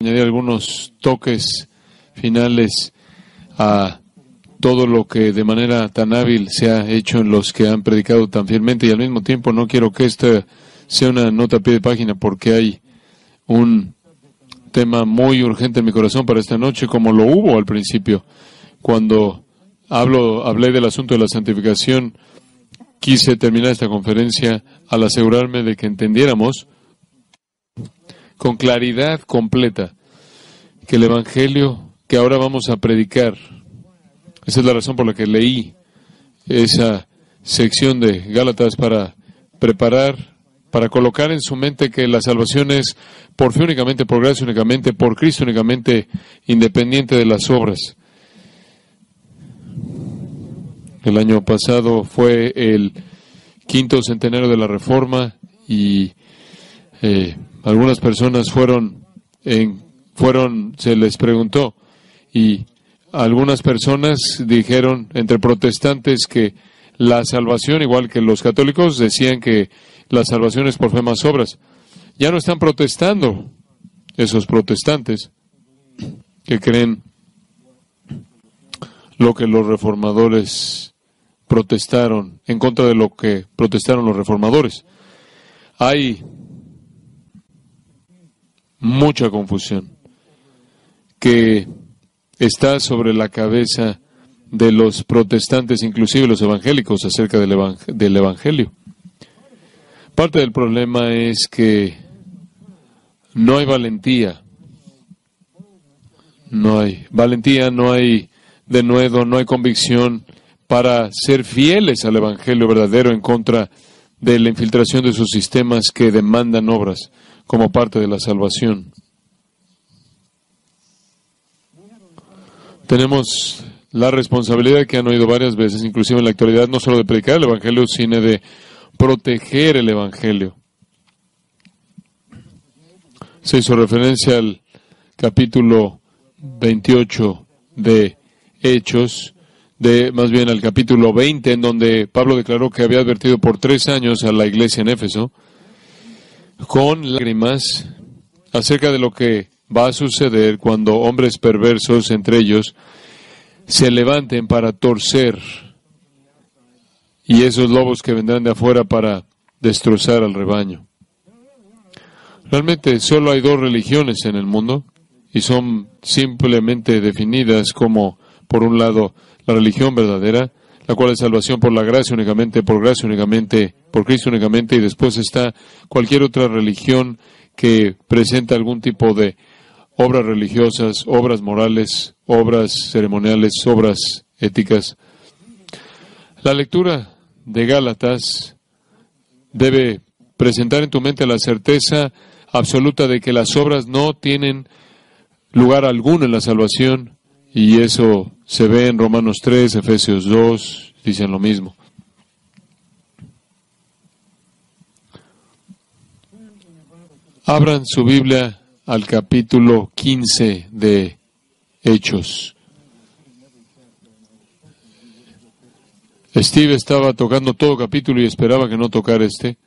añadir algunos toques finales a todo lo que de manera tan hábil se ha hecho en los que han predicado tan fielmente, y al mismo tiempo no quiero que esta sea una nota a pie de página, porque hay un tema muy urgente en mi corazón para esta noche, como lo hubo al principio. Cuando hablé del asunto de la santificación, quise terminar esta conferencia al asegurarme de que entendiéramos con claridad completa que el Evangelio que ahora vamos a predicar, esa es la razón por la que leí esa sección de Gálatas, para preparar, para colocar en su mente que la salvación es por fe únicamente, por gracia únicamente, por Cristo únicamente, independiente de las obras. El año pasado fue el 5º centenario de la Reforma y algunas personas se les preguntó, y algunas personas dijeron, entre protestantes, que la salvación, igual que los católicos, decían que la salvación es por fe más obras. Ya no están protestando esos protestantes que creen lo que los reformadores protestaron, en contra de lo que protestaron los reformadores. Hay mucha confusión que está sobre la cabeza de los protestantes, inclusive los evangélicos, acerca del Evangelio. Parte del problema es que no hay valentía. No hay valentía, no hay denuedo, no hay convicción para ser fieles al Evangelio verdadero en contra de la infiltración de sus sistemas que demandan obras como parte de la salvación. Tenemos la responsabilidad, que han oído varias veces, inclusive en la actualidad, no solo de predicar el Evangelio, sino de proteger el Evangelio. Se hizo referencia al capítulo 28 de Hechos, más bien al capítulo 20, en donde Pablo declaró que había advertido por 3 años a la iglesia en Éfeso, con lágrimas, acerca de lo que va a suceder cuando hombres perversos entre ellos se levanten para torcer, y esos lobos que vendrán de afuera para destrozar al rebaño. Realmente solo hay 2 religiones en el mundo, y son simplemente definidas como, por un lado, la religión verdadera, la cual es salvación por la gracia únicamente, por gracia únicamente, por Cristo únicamente, y después está cualquier otra religión que presenta algún tipo de obras religiosas, obras morales, obras ceremoniales, obras éticas. La lectura de Gálatas debe presentar en tu mente la certeza absoluta de que las obras no tienen lugar alguno en la salvación, y eso se ve en Romanos 3, Efesios 2, dicen lo mismo. Abran su Biblia al capítulo 15 de Hechos. Steve estaba tocando todo capítulo y esperaba que no tocara este.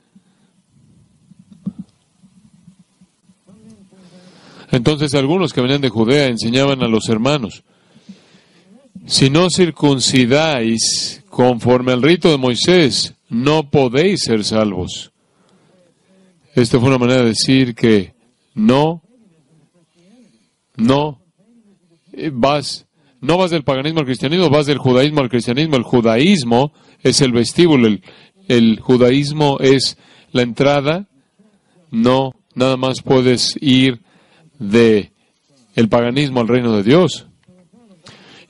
Entonces algunos que venían de Judea enseñaban a los hermanos: si no circuncidáis conforme al rito de Moisés, no podéis ser salvos. Esta fue una manera de decir que no vas del paganismo al cristianismo, vas del judaísmo al cristianismo. El judaísmo es el vestíbulo, el judaísmo es la entrada. No, nada más puedes ir de el paganismo al reino de Dios.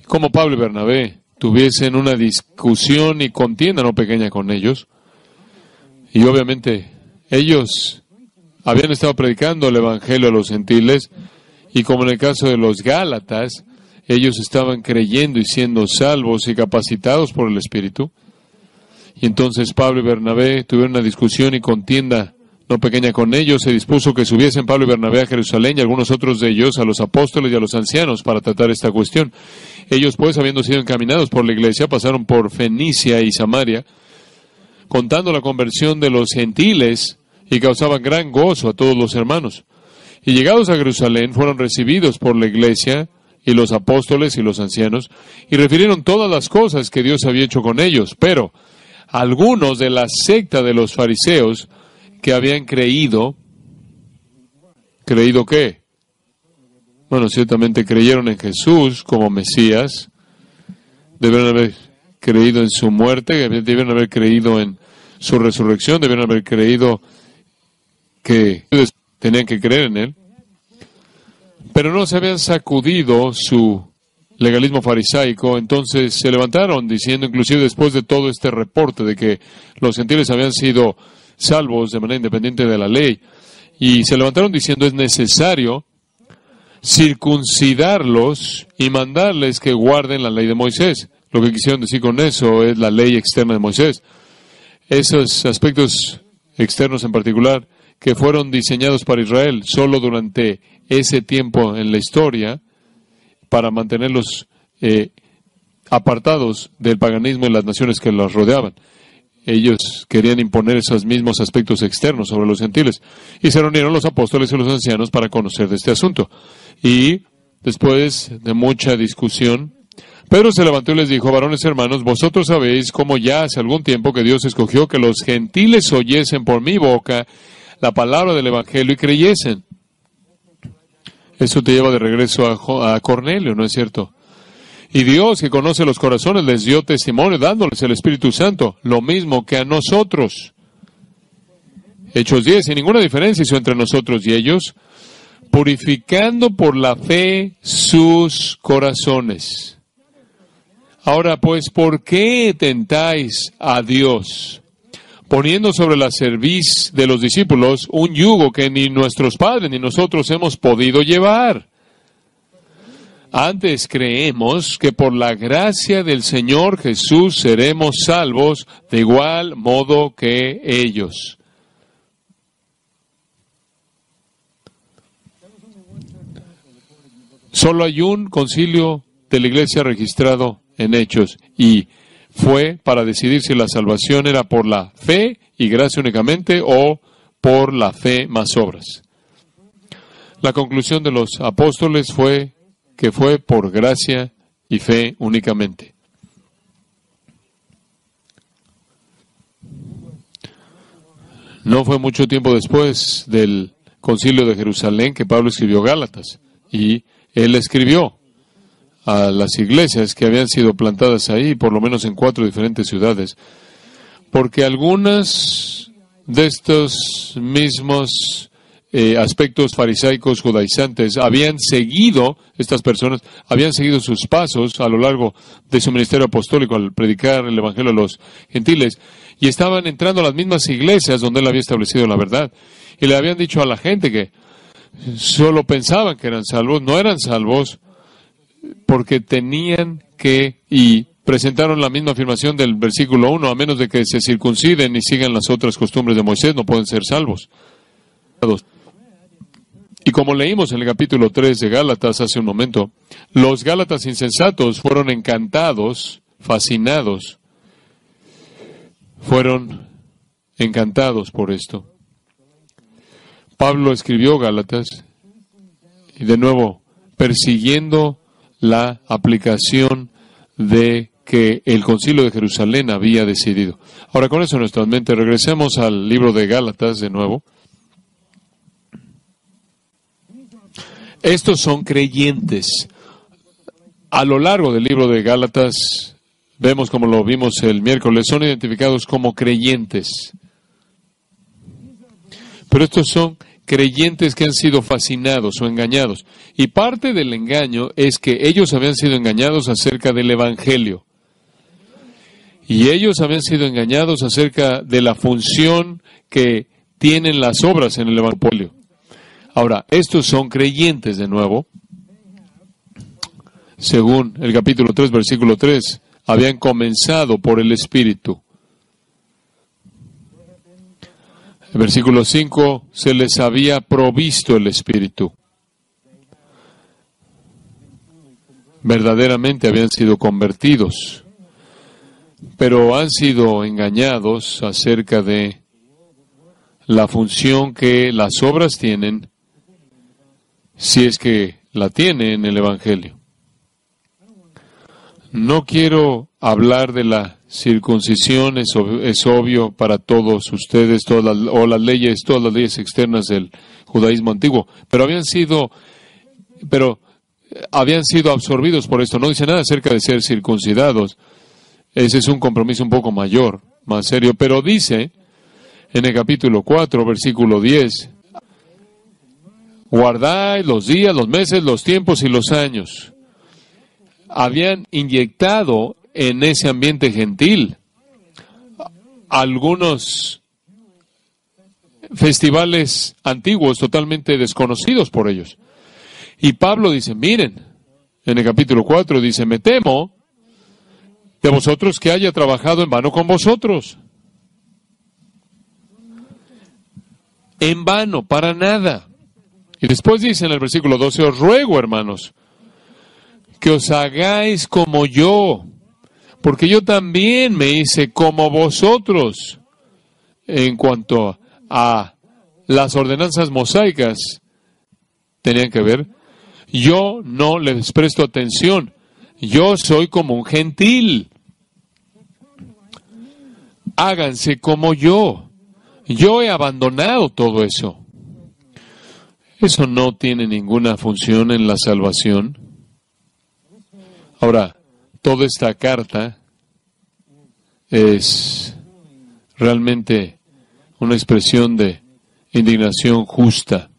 Como Pablo y Bernabé tuviesen una discusión y contienda no pequeña con ellos, y obviamente ellos habían estado predicando el Evangelio a los gentiles, y como en el caso de los Gálatas, ellos estaban creyendo y siendo salvos y capacitados por el Espíritu. Y entonces Pablo y Bernabé tuvieron una discusión y contienda no pequeña con ellos. Se dispuso que subiesen Pablo y Bernabé a Jerusalén, y algunos otros de ellos a los apóstoles y a los ancianos, para tratar esta cuestión. Ellos, pues, habiendo sido encaminados por la iglesia, pasaron por Fenicia y Samaria, contando la conversión de los gentiles, y causaban gran gozo a todos los hermanos. Y llegados a Jerusalén, fueron recibidos por la iglesia y los apóstoles y los ancianos, y refirieron todas las cosas que Dios había hecho con ellos. Pero algunos de la secta de los fariseos que habían ¿creído qué? Bueno, ciertamente creyeron en Jesús como Mesías, debieron haber creído en su muerte, debieron haber creído en su resurrección, debieron haber creído que tenían que creer en Él, pero no se habían sacudido su legalismo farisaico. Entonces se levantaron diciendo, inclusive después de todo este reporte de que los gentiles habían sido salvos de manera independiente de la ley, y se levantaron diciendo, es necesario circuncidarlos y mandarles que guarden la ley de Moisés. Lo que quisieron decir con eso es la ley externa de Moisés. Esos aspectos externos en particular que fueron diseñados para Israel solo durante ese tiempo en la historia para mantenerlos apartados del paganismo y las naciones que los rodeaban. Ellos querían imponer esos mismos aspectos externos sobre los gentiles. Y se reunieron los apóstoles y los ancianos para conocer de este asunto. Y después de mucha discusión, Pedro se levantó y les dijo, varones hermanos, vosotros sabéis cómo ya hace algún tiempo que Dios escogió que los gentiles oyesen por mi boca la palabra del Evangelio y creyesen. Eso te lleva de regreso a Cornelio, ¿no es cierto? Y Dios, que conoce los corazones, les dio testimonio dándoles el Espíritu Santo, lo mismo que a nosotros. Hechos 10, sin ninguna diferencia hizo entre nosotros y ellos, purificando por la fe sus corazones. Ahora pues, ¿por qué tentáis a Dios, poniendo sobre la cerviz de los discípulos un yugo que ni nuestros padres ni nosotros hemos podido llevar? Antes creemos que por la gracia del Señor Jesús seremos salvos de igual modo que ellos. Solo hay un concilio de la iglesia registrado en Hechos, y fue para decidir si la salvación era por la fe y gracia únicamente o por la fe más obras. La conclusión de los apóstoles fue que fue por gracia y fe únicamente. No fue mucho tiempo después del Concilio de Jerusalén que Pablo escribió Gálatas, y él escribió a las iglesias que habían sido plantadas ahí, por lo menos en 4 diferentes ciudades, porque algunas de estos mismos aspectos farisaicos judaizantes estas personas habían seguido sus pasos a lo largo de su ministerio apostólico al predicar el Evangelio a los gentiles, y estaban entrando a las mismas iglesias donde él había establecido la verdad, y le habían dicho a la gente que solo pensaban que eran salvos, no eran salvos, porque tenían que, y presentaron la misma afirmación del versículo 1, a menos de que se circunciden y sigan las otras costumbres de Moisés, no pueden ser salvos. Y como leímos en el capítulo 3 de Gálatas hace un momento, los Gálatas insensatos fueron encantados, fascinados, fueron encantados por esto. Pablo escribió Gálatas, y de nuevo, persiguiendo la aplicación de que el Concilio de Jerusalén había decidido. Ahora, con eso en nuestras mentes, regresemos al libro de Gálatas de nuevo. Estos son creyentes. A lo largo del libro de Gálatas, vemos como lo vimos el miércoles, son identificados como creyentes. Pero estos son creyentes que han sido fascinados o engañados. Y parte del engaño es que ellos habían sido engañados acerca del Evangelio. Y ellos habían sido engañados acerca de la función que tienen las obras en el Evangelio. Ahora, estos son creyentes de nuevo. Según el capítulo 3, versículo 3, habían comenzado por el Espíritu. El versículo 5, se les había provisto el Espíritu. Verdaderamente habían sido convertidos, pero han sido engañados acerca de la función que las obras tienen si es que la tiene en el Evangelio. No quiero hablar de la circuncisión, es obvio para todos ustedes, todas las leyes externas del judaísmo antiguo, pero habían sido absorbidos por esto. No dice nada acerca de ser circuncidados. Ese es un compromiso un poco mayor, más serio, pero dice en el capítulo 4, versículo 10, guardáis los días, los meses, los tiempos y los años. Habían inyectado en ese ambiente gentil algunos festivales antiguos totalmente desconocidos por ellos. Y Pablo dice, miren, en el capítulo 4 dice, me temo de vosotros que haya trabajado en vano con vosotros. En vano, para nada. Y después dice en el versículo 12, os ruego, hermanos, que os hagáis como yo, porque yo también me hice como vosotros. En cuanto a las ordenanzas mosaicas, tenían que ver, yo no les presto atención, yo soy como un gentil. Háganse como yo he abandonado todo eso. Eso no tiene ninguna función en la salvación. Ahora, toda esta carta es realmente una expresión de indignación justa.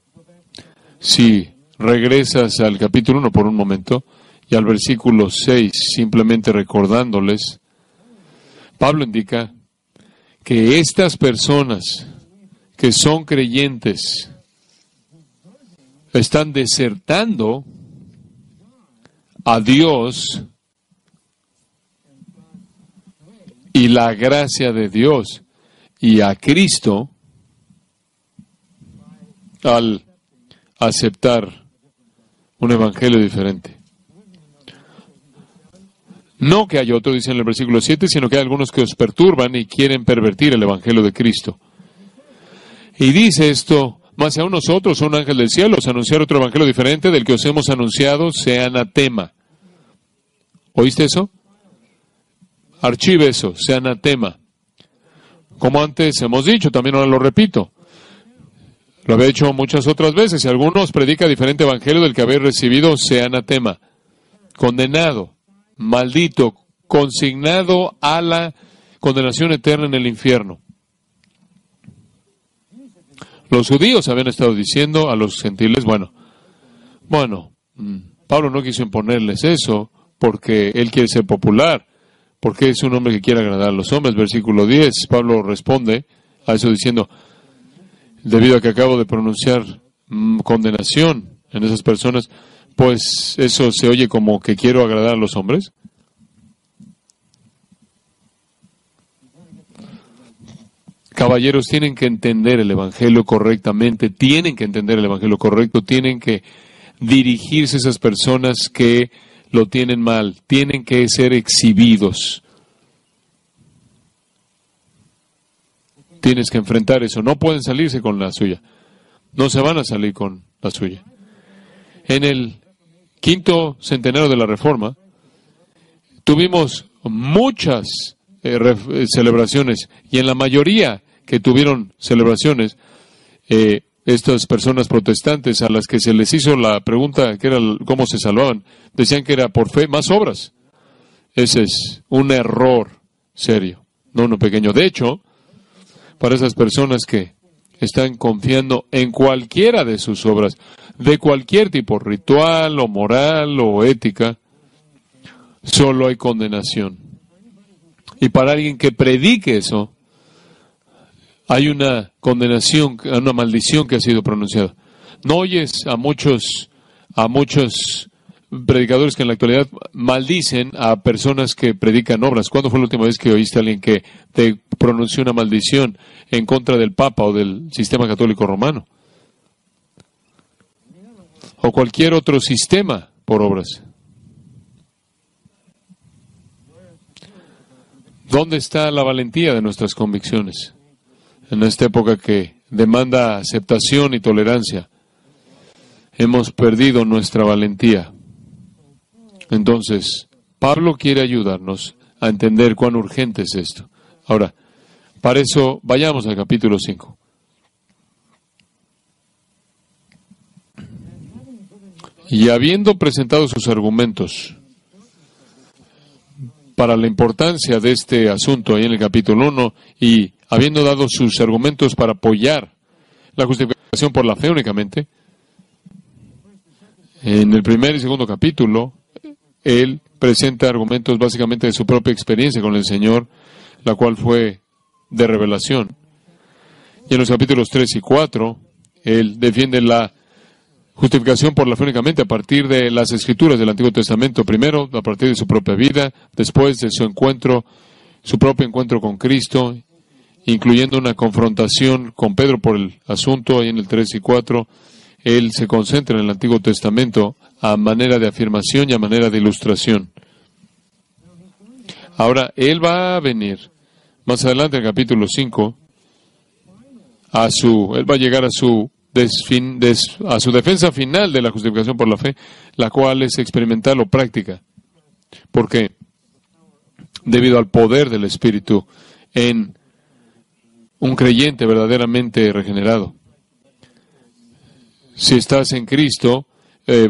Si regresas al capítulo 1 por un momento y al versículo 6, simplemente recordándoles, Pablo indica que estas personas que son creyentes están desertando a Dios y la gracia de Dios y a Cristo al aceptar un evangelio diferente. No que hay otro, dice en el versículo 7, sino que hay algunos que os perturban y quieren pervertir el evangelio de Cristo. Y dice esto, mas aún nosotros, un ángel del cielo, os anunciar otro evangelio diferente del que os hemos anunciado, sea anatema. ¿Oíste eso? Archive eso, sea anatema. Como antes hemos dicho, también ahora lo repito. Lo había hecho muchas otras veces. Si alguno os predica diferente evangelio del que habéis recibido, sea anatema. Condenado, maldito, consignado a la condenación eterna en el infierno. Los judíos habían estado diciendo a los gentiles, bueno, Pablo no quiso imponerles eso porque él quiere ser popular, porque es un hombre que quiere agradar a los hombres. Versículo 10, Pablo responde a eso diciendo, debido a que acabo de pronunciar condenación en esas personas, pues eso se oye como que quiero agradar a los hombres. Caballeros, tienen que entender el evangelio correctamente, tienen que entender el evangelio correcto, tienen que dirigirse a esas personas que lo tienen mal, tienen que ser exhibidos. Tienes que enfrentar eso, no pueden salirse con la suya, no se van a salir con la suya. En el quinto centenario de la Reforma, tuvimos muchas celebraciones, y en la mayoría que tuvieron celebraciones, estas personas protestantes a las que se les hizo la pregunta que era cómo se salvaban, decían que era por fe más obras. Ese es un error serio, no uno pequeño. De hecho, para esas personas que están confiando en cualquiera de sus obras, de cualquier tipo, ritual o moral o ética, solo hay condenación. Y para alguien que predique eso, hay una condenación, una maldición que ha sido pronunciada. ¿No oyes a muchos predicadores que en la actualidad maldicen a personas que predican obras? ¿Cuándo fue la última vez que oíste a alguien que te pronunció una maldición en contra del Papa o del sistema católico romano? O cualquier otro sistema por obras. ¿Dónde está la valentía de nuestras convicciones? En esta época que demanda aceptación y tolerancia. hemos perdido nuestra valentía. Entonces, Pablo quiere ayudarnos a entender cuán urgente es esto. Ahora, para eso, vayamos al capítulo 5. Y habiendo presentado sus argumentos para la importancia de este asunto ahí en el capítulo 1, y habiendo dado sus argumentos para apoyar la justificación por la fe únicamente, en el primer y segundo capítulo, él presenta argumentos básicamente de su propia experiencia con el Señor, la cual fue de revelación. Y en los capítulos 3 y 4, él defiende la justificación por la fe únicamente a partir de las Escrituras del Antiguo Testamento, primero a partir de su propia vida, después de su propio encuentro con Cristo, incluyendo una confrontación con Pedro por el asunto, ahí en el 3 y 4, él se concentra en el Antiguo Testamento a manera de afirmación y a manera de ilustración. Ahora, él va a venir más adelante en el capítulo 5, él va a llegar a su defensa final de la justificación por la fe, la cual es experimental o práctica. ¿Por qué? Debido al poder del Espíritu en un creyente verdaderamente regenerado. Si estás en Cristo,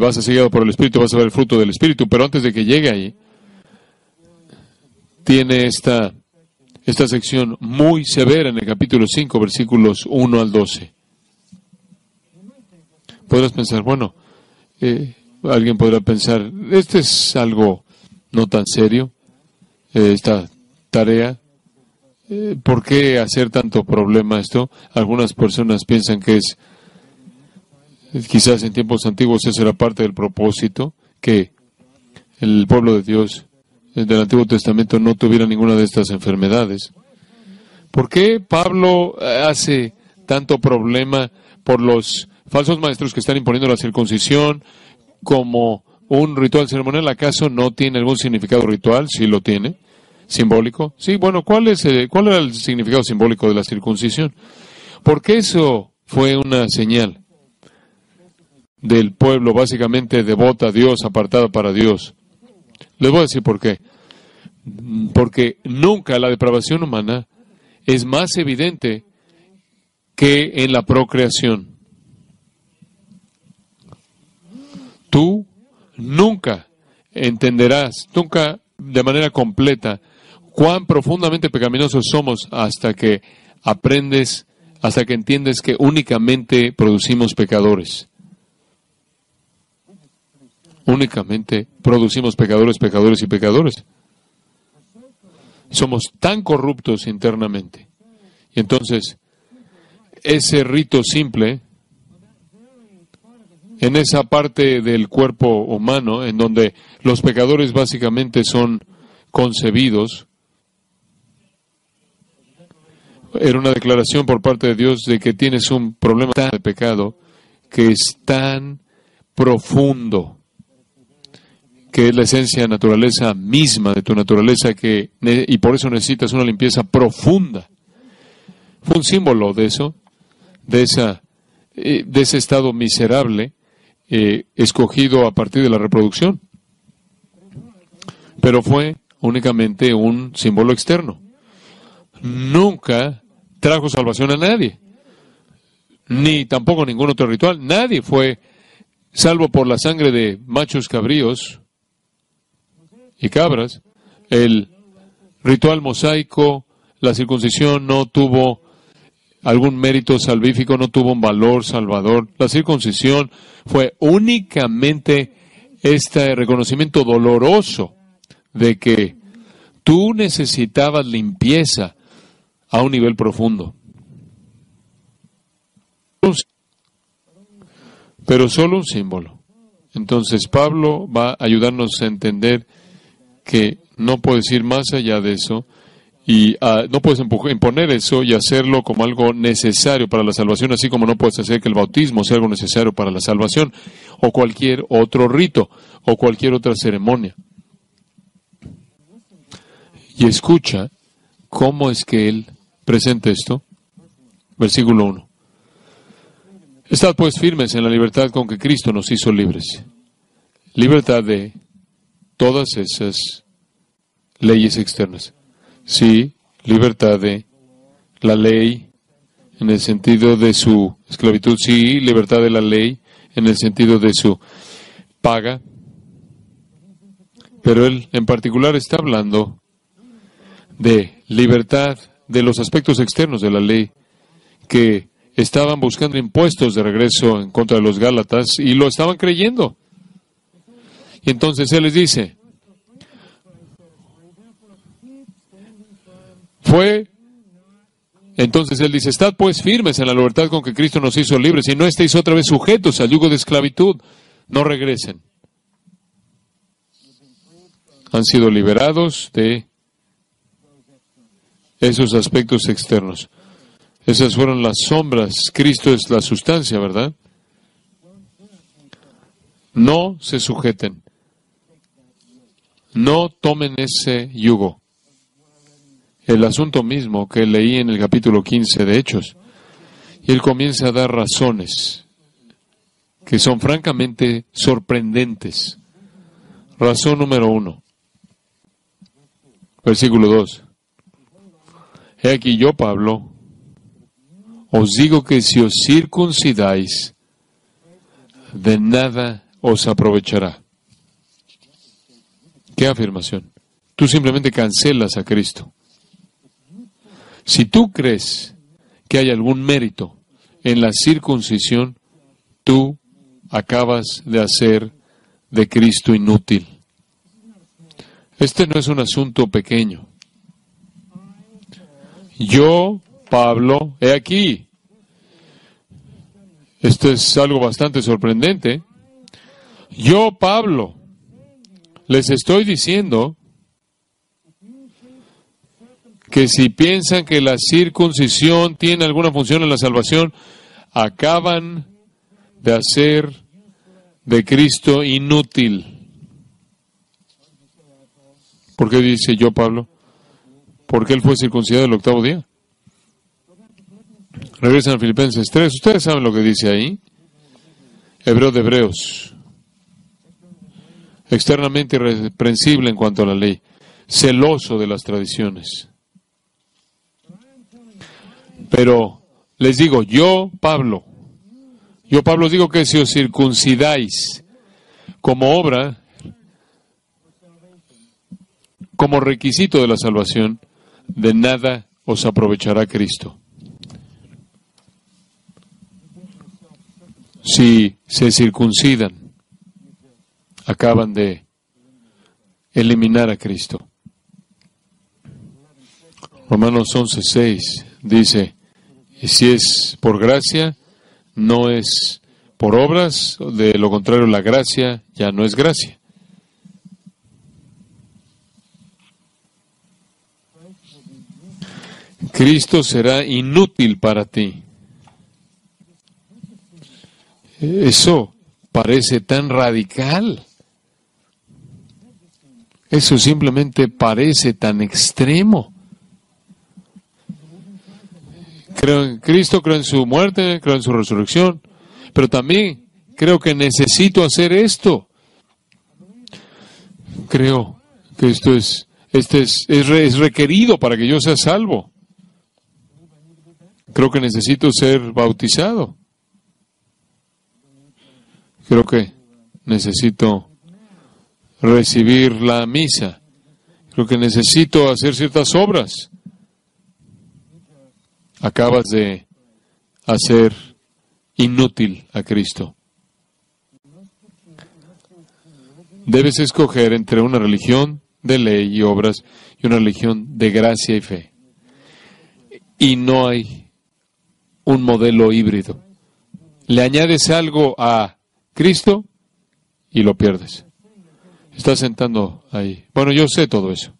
vas a ser guiado por el Espíritu, vas a ver el fruto del Espíritu, pero antes de que llegue ahí, tiene esta sección muy severa en el capítulo 5, versículos 1 al 12. Podrás pensar, bueno, alguien podrá pensar, este es algo no tan serio, esta tarea. ¿Por qué hacer tanto problema esto? Algunas personas piensan que quizás en tiempos antiguos eso era parte del propósito, que el pueblo de Dios del Antiguo Testamento no tuviera ninguna de estas enfermedades. ¿Por qué Pablo hace tanto problema por los falsos maestros que están imponiendo la circuncisión como un ritual ceremonial? ¿Acaso no tiene algún significado ritual? Sí lo tiene. ¿Simbólico? Sí, bueno, ¿cuál era el significado simbólico de la circuncisión? Porque eso fue una señal del pueblo básicamente devota a Dios, apartada para Dios. Les voy a decir por qué. Porque nunca la depravación humana es más evidente que en la procreación. Tú nunca entenderás, nunca de manera completa, cuán profundamente pecaminosos somos hasta que aprendes, hasta que entiendes que únicamente producimos pecadores. Únicamente producimos pecadores, pecadores y pecadores. Somos tan corruptos internamente. Y entonces, ese rito simple, en esa parte del cuerpo humano, en donde los pecadores básicamente son concebidos, era una declaración por parte de Dios de que tienes un problema de pecado que es tan profundo, que es la esencia, naturaleza misma de tu naturaleza, y por eso necesitas una limpieza profunda. Fue un símbolo de eso, de ese estado miserable, escogido a partir de la reproducción. Pero fue únicamente un símbolo externo. Nunca trajo salvación a nadie, ni tampoco ningún otro ritual. Nadie fue salvo por la sangre de machos cabríos y cabras. El ritual mosaico, la circuncisión no tuvo algún mérito salvífico, no tuvo un valor salvador. La circuncisión fue únicamente este reconocimiento doloroso de que tú necesitabas limpieza a un nivel profundo. Pero solo un símbolo. Entonces Pablo va a ayudarnos a entender que no puedes ir más allá de eso y no puedes imponer eso y hacerlo como algo necesario para la salvación, así como no puedes hacer que el bautismo sea algo necesario para la salvación o cualquier otro rito o cualquier otra ceremonia. Y escucha cómo es que él presenta esto. Versículo 1. Estad pues firmes en la libertad con que Cristo nos hizo libres. Libertad de todas esas leyes externas. Sí, libertad de la ley en el sentido de su esclavitud. Sí, libertad de la ley en el sentido de su paga. Pero él en particular está hablando de libertad de los aspectos externos de la ley, que estaban buscando impuestos de regreso en contra de los Gálatas y lo estaban creyendo. Y entonces él les dice, entonces él dice, estad pues firmes en la libertad con que Cristo nos hizo libres y no estéis otra vez sujetos al yugo de esclavitud. No regresen. Han sido liberados de esos aspectos externos. Esas fueron las sombras. Cristo es la sustancia, ¿verdad? No se sujeten. No tomen ese yugo. El asunto mismo que leí en el capítulo 15 de Hechos. Y él comienza a dar razones que son francamente sorprendentes. Razón número 1. Versículo 2. He aquí yo, Pablo, os digo que si os circuncidáis, de nada os aprovechará. ¿Qué afirmación? Tú simplemente cancelas a Cristo. Si tú crees que hay algún mérito en la circuncisión, tú acabas de hacer de Cristo inútil. Este no es un asunto pequeño. Yo, Pablo, he aquí. Esto es algo bastante sorprendente. Yo, Pablo, les estoy diciendo que si piensan que la circuncisión tiene alguna función en la salvación, acaban de hacer de Cristo inútil. ¿Por qué dice yo, Pablo? Porque él fue circuncidado el 8º día. Regresan a Filipenses 3. Ustedes saben lo que dice ahí. Hebreo de Hebreos. Externamente irreprensible en cuanto a la ley. Celoso de las tradiciones. Pero les digo, yo, Pablo, os digo que si os circuncidáis como obra, como requisito de la salvación, de nada os aprovechará Cristo. Si se circuncidan, acaban de eliminar a Cristo. Romanos 11:6 dice, y si es por gracia, no es por obras, de lo contrario la gracia ya no es gracia. Cristo será inútil para ti. Eso parece tan radical. Eso simplemente parece tan extremo. Creo en Cristo, creo en su muerte, creo en su resurrección, pero también creo que necesito hacer esto. Creo que esto es requerido para que yo sea salvo. Creo que necesito ser bautizado. Creo que necesito recibir la misa. Creo que necesito hacer ciertas obras. Acabas de hacer inútil a Cristo. Debes escoger entre una religión de ley y obras y una religión de gracia y fe. Y no hay un modelo híbrido. Le añades algo a Cristo y lo pierdes. Estás sentando ahí. Bueno, yo sé todo eso.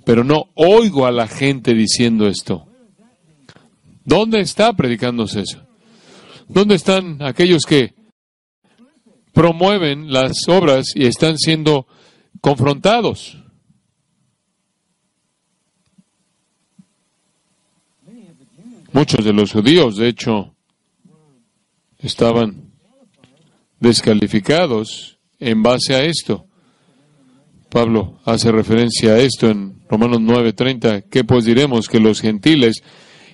Pero no oigo a la gente diciendo esto. ¿Dónde está predicándose eso? ¿Dónde están aquellos que promueven las obras y están siendo confrontados? Muchos de los judíos, de hecho, estaban descalificados en base a esto. Pablo hace referencia a esto en Romanos 9:30. ¿Qué pues diremos? Que los gentiles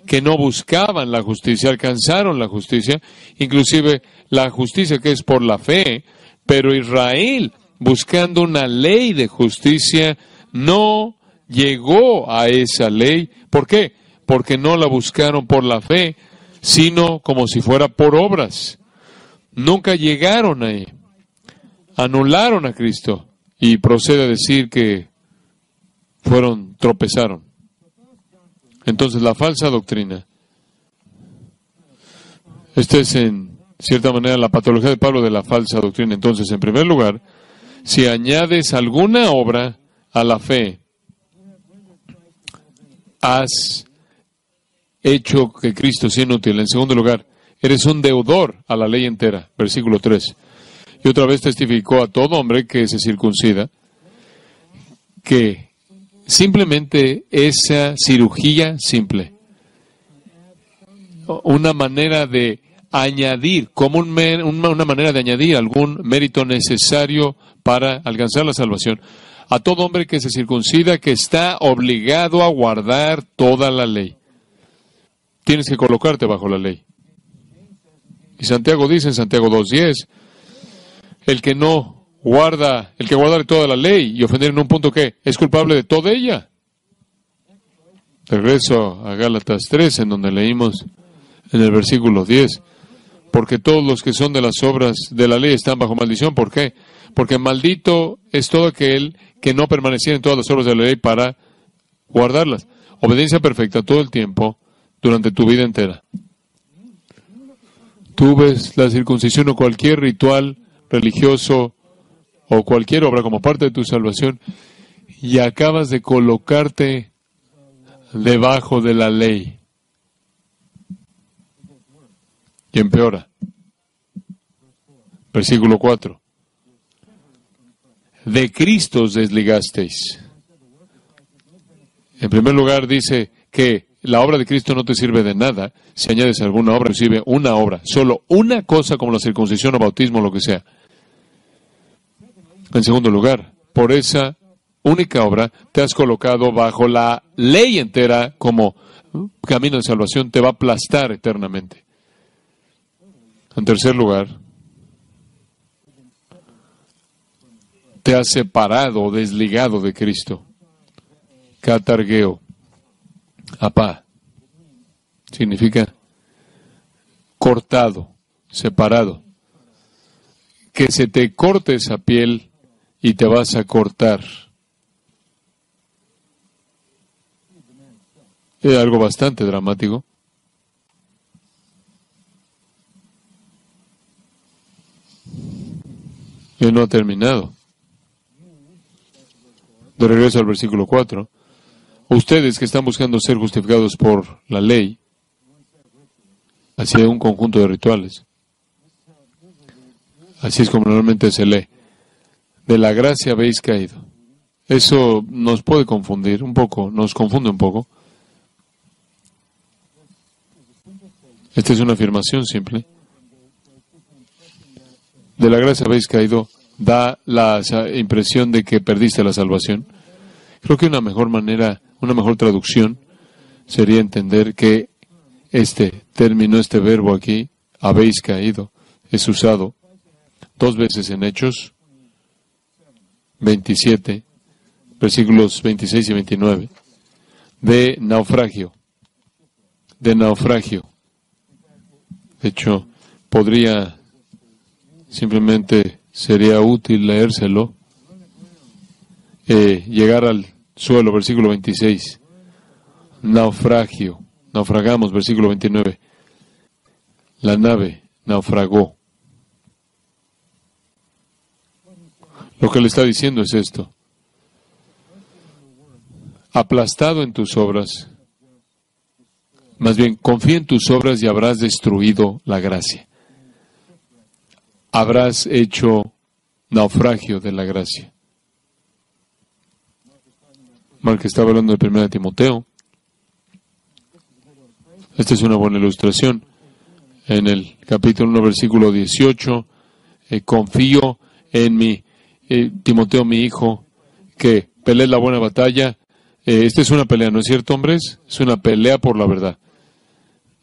que no buscaban la justicia alcanzaron la justicia, inclusive la justicia que es por la fe, pero Israel, buscando una ley de justicia, no llegó a esa ley. ¿Por qué? Porque no la buscaron por la fe, sino como si fuera por obras. Nunca llegaron ahí. Anularon a Cristo. Y procede a decir que tropezaron. Entonces, la falsa doctrina. Esta es, en cierta manera, la patología de Pablo de la falsa doctrina. Entonces, en primer lugar, si añades alguna obra a la fe, has hecho que Cristo sea inútil. En segundo lugar, eres un deudor a la ley entera. Versículo 3. Y otra vez testificó a todo hombre que se circuncida que simplemente esa cirugía simple, una manera de añadir, como una manera de añadir algún mérito necesario para alcanzar la salvación, a todo hombre que se circuncida que está obligado a guardar toda la ley. Tienes que colocarte bajo la ley. Y Santiago dice en Santiago 2:10, el que guarda toda la ley y ofender en un punto que es culpable de toda ella. Regreso a Gálatas 3, en donde leímos en el versículo 10, porque todos los que son de las obras de la ley están bajo maldición. ¿Por qué? Porque maldito es todo aquel que no permaneciera en todas las obras de la ley para guardarlas. Obediencia perfecta todo el tiempo, durante tu vida entera. Tú ves la circuncisión o cualquier ritual religioso o cualquier obra como parte de tu salvación y acabas de colocarte debajo de la ley. Y empeora. Versículo 4. De Cristo os desligasteis. En primer lugar dice que la obra de Cristo no te sirve de nada si añades alguna obra, inclusive una obra, solo una cosa como la circuncisión o bautismo o lo que sea. En segundo lugar, por esa única obra te has colocado bajo la ley entera como camino de salvación, te va a aplastar eternamente. En tercer lugar, te has separado o desligado de Cristo. Catargeo. Apá. Significa cortado, separado. Que se te corte esa piel y te vas a cortar. Es algo bastante dramático. Y no ha terminado. De regreso al versículo 4. Ustedes que están buscando ser justificados por la ley, hacia un conjunto de rituales. Así es como normalmente se lee. De la gracia habéis caído. Eso nos puede confundir un poco, nos confunde un poco. Esta es una afirmación simple. De la gracia habéis caído, da la impresión de que perdiste la salvación. Creo que una mejor manera, una mejor traducción sería entender que este término, este verbo aquí, habéis caído, es usado 2 veces en Hechos 27, versículos 26 y 29, de naufragio. De naufragio. De hecho, simplemente sería útil leérselo. Llegar al suelo, versículo 26. Naufragio. Naufragamos, versículo 29. La nave naufragó. Lo que le está diciendo es esto. Aplastado en tus obras. Más bien, confía en tus obras y habrás destruido la gracia. Habrás hecho naufragio de la gracia. Mark estaba hablando de 1 Timoteo. Esta es una buena ilustración. en el capítulo 1, versículo 18, confío en mi Timoteo, mi hijo, que pelee la buena batalla. Esta es una pelea, ¿no es cierto, hombres? Es una pelea por la verdad.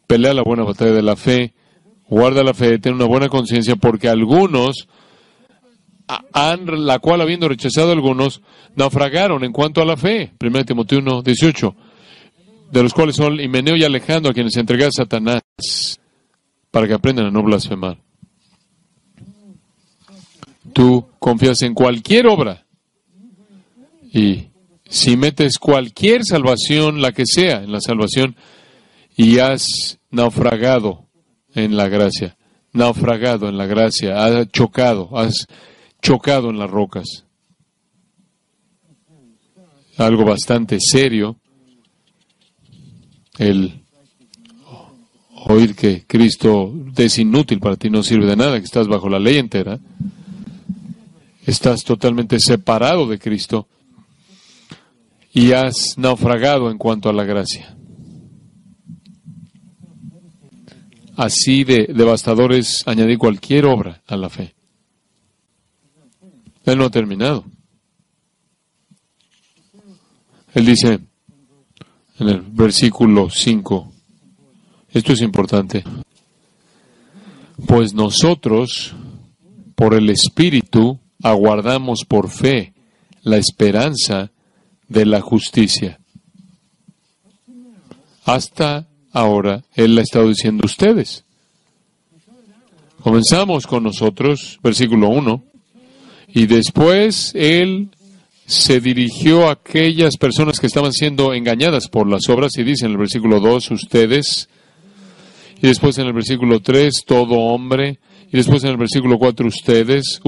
Pelea la buena batalla de la fe, guarda la fe, ten una buena conciencia, porque algunos, la cual habiendo rechazado algunos, naufragaron en cuanto a la fe. 1 Timoteo 1, 18, de los cuales son Himeneo y Alejandro, a quienes se entregó a Satanás, para que aprendan a no blasfemar. Tú confías en cualquier obra, y si metes cualquier salvación, la que sea, en la salvación, y has naufragado en la gracia, has chocado en las rocas. Algo bastante serio, el oír que Cristo es inútil para ti, no sirve de nada, que estás bajo la ley entera, estás totalmente separado de Cristo y has naufragado en cuanto a la gracia. Así de devastador es añadir cualquier obra a la fe. Él no ha terminado. Él dice en el versículo 5, esto es importante, pues nosotros, por el Espíritu, aguardamos por fe la esperanza de la justicia. Hasta ahora, Él le ha estado diciendo a ustedes. Comenzamos con nosotros, versículo 1, y después Él se dirigió a aquellas personas que estaban siendo engañadas por las obras, y dice en el versículo 2, ustedes, y después en el versículo 3, todo hombre, y después en el versículo 4, ustedes.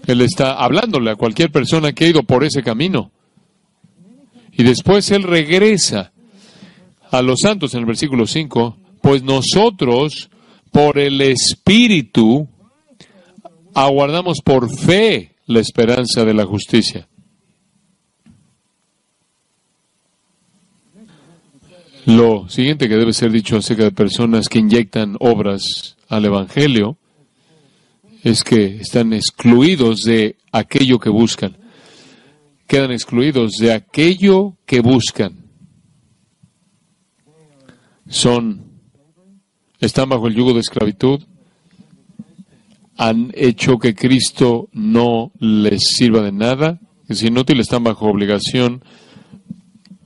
Él está hablándole a cualquier persona que ha ido por ese camino. Y después Él regresa a los santos en el versículo 5, pues nosotros, por el Espíritu, aguardamos por fe la esperanza de la justicia. Lo siguiente que debe ser dicho acerca de personas que inyectan obras al Evangelio es que están excluidos de aquello que buscan. Quedan excluidos de aquello que buscan. Están bajo el yugo de esclavitud. Han hecho que Cristo no les sirva de nada. Es inútil, están bajo obligación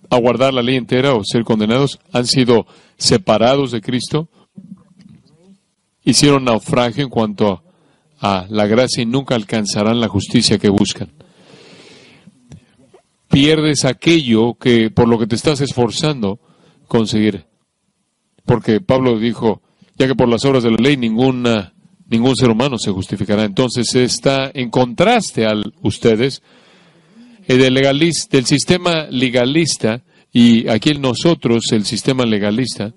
a guardar la ley entera o ser condenados. Han sido separados de Cristo. Hicieron naufragio en cuanto a la gracia y nunca alcanzarán la justicia que buscan. Pierdes aquello que por lo que te estás esforzando conseguir. Porque Pablo dijo, ya que por las obras de la ley ningún ser humano se justificará. Entonces está en contraste a ustedes del sistema legalista, y aquí nosotros, el sistema legalista.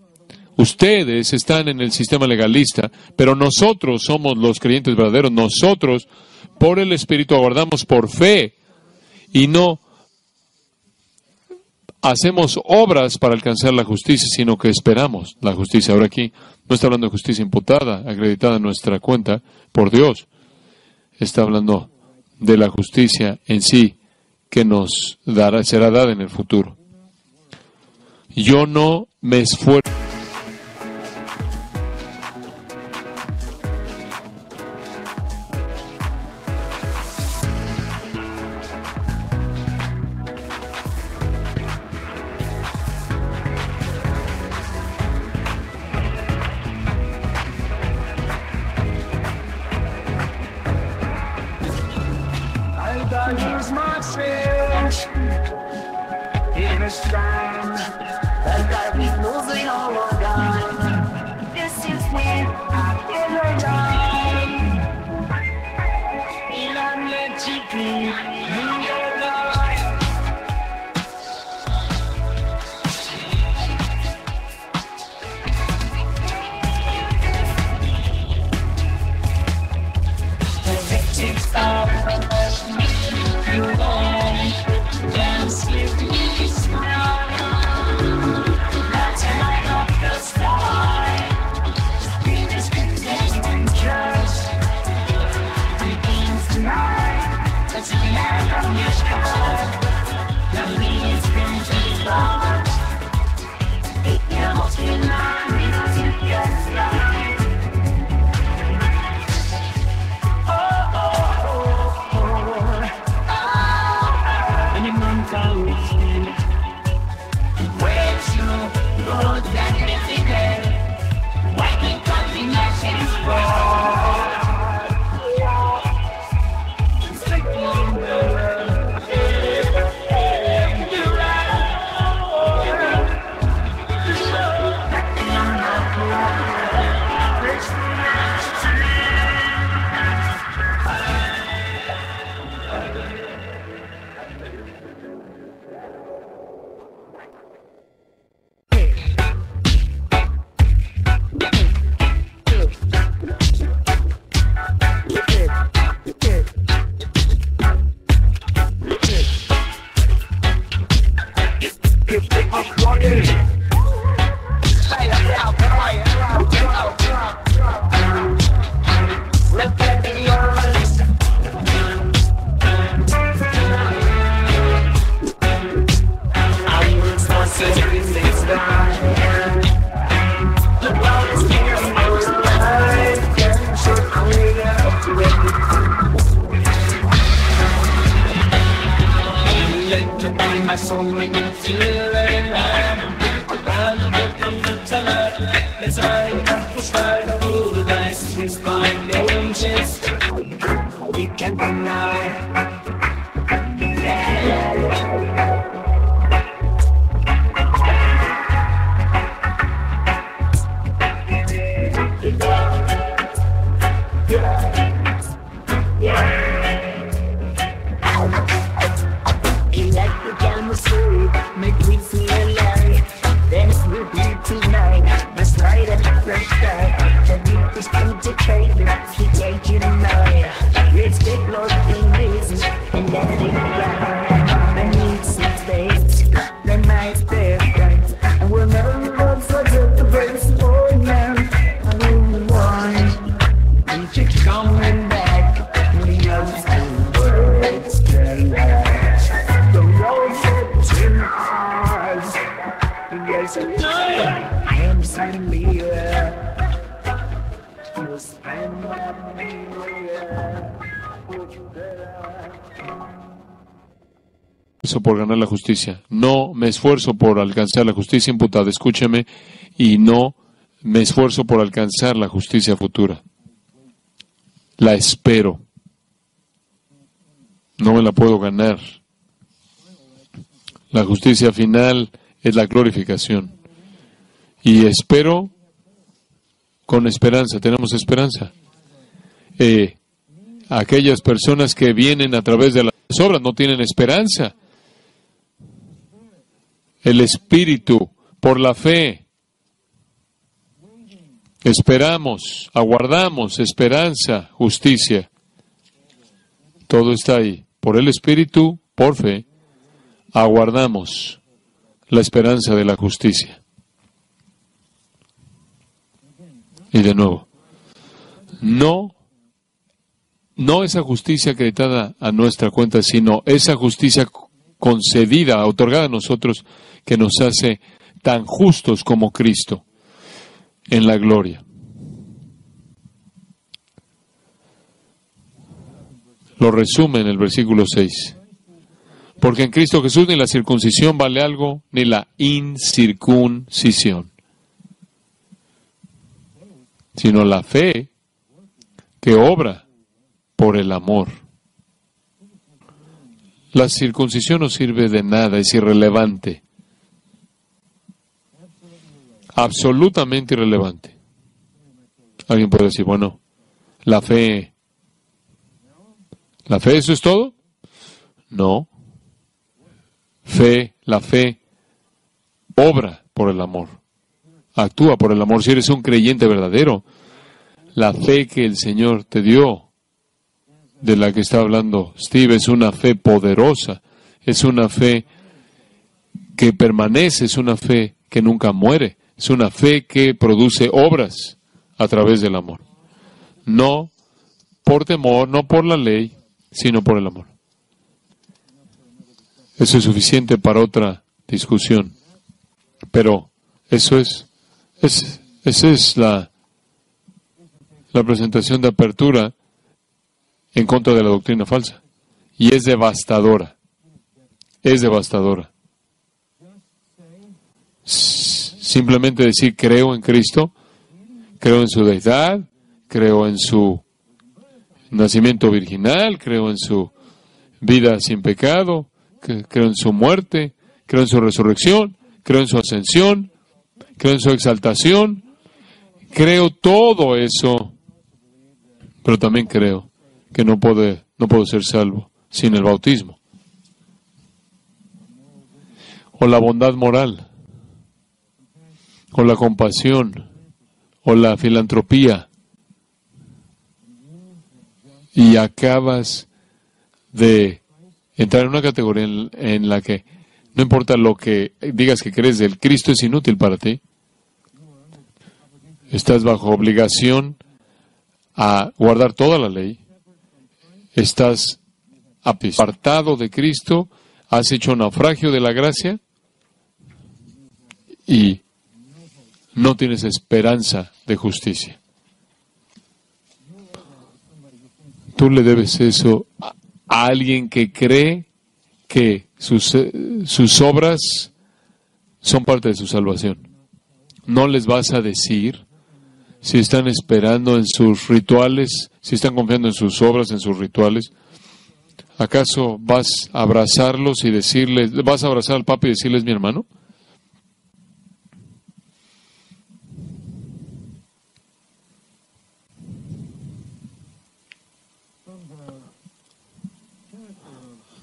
Ustedes están en el sistema legalista, pero nosotros somos los creyentes verdaderos. Nosotros, por el Espíritu, aguardamos por fe y no hacemos obras para alcanzar la justicia, sino que esperamos la justicia. Ahora aquí no está hablando de justicia imputada, acreditada en nuestra cuenta por Dios. Está hablando de la justicia en sí que nos será dada en el futuro. Yo no me esfuerzo. Use my fish in a storm, and I be losing all soul when you feel it. Let's ride up the side of all the dice. Please find your inches. We can't deny. Electric chemistry, make me feel alive. Then it will be tonight. Let's light up the sky. The beat is concentrated. Create you tonight. Let's get lost in this and let it ride. I need some space. Let my step right. And we'll never love such a verse for now. I will want. We keep coming back. We love some words to last. The road to ours. Yes, I am signing me. You'll spend me. Por ganar la justicia. No me esfuerzo por alcanzar la justicia imputada, escúcheme, y no me esfuerzo por alcanzar la justicia futura. La espero. No me la puedo ganar. La justicia final es la glorificación. Y espero con esperanza, tenemos esperanza. Aquellas personas que vienen a través de las obras no tienen esperanza. El Espíritu, por la fe, esperamos, aguardamos, esperanza, justicia. Todo está ahí. Por el Espíritu, por fe, aguardamos la esperanza de la justicia. Y de nuevo, no esa justicia acreditada a nuestra cuenta, sino esa justicia concedida, otorgada a nosotros, que nos hace tan justos como Cristo en la gloria. Lo resume en el versículo 6. Porque en Cristo Jesús ni la circuncisión vale algo, ni la incircuncisión, sino la fe que obra por el amor. La circuncisión no sirve de nada, es irrelevante. Absolutamente irrelevante. Alguien puede decir, bueno, la fe, ¿eso es todo? No. La fe obra por el amor. Actúa por el amor. Si eres un creyente verdadero, la fe que el Señor te dio, de la que está hablando Steve, es una fe poderosa, es una fe que permanece, es una fe que nunca muere, es una fe que produce obras a través del amor. No por temor, no por la ley, sino por el amor. Eso es suficiente para otra discusión. Pero esa es la presentación de apertura en contra de la doctrina falsa. Y es devastadora. Es devastadora. Simplemente decir creo en Cristo, creo en su deidad, creo en su nacimiento virginal, creo en su vida sin pecado, creo en su muerte, creo en su resurrección, creo en su ascensión, creo en su exaltación, creo todo eso, pero también creo que no puedo ser salvo sin el bautismo. O la bondad moral, o la compasión, o la filantropía, y acabas de entrar en una categoría en la que no importa lo que digas que crees del Cristo, es inútil para ti. Estás bajo obligación a guardar toda la ley. Estás apartado de Cristo, has hecho naufragio de la gracia y no tienes esperanza de justicia. Tú le debes eso a alguien que cree que sus obras son parte de su salvación. No les vas a decir si están esperando en sus rituales, si están confiando en sus obras, en sus rituales. ¿Acaso vas a abrazarlos y decirles, vas a abrazar al Papa y decirles mi hermano?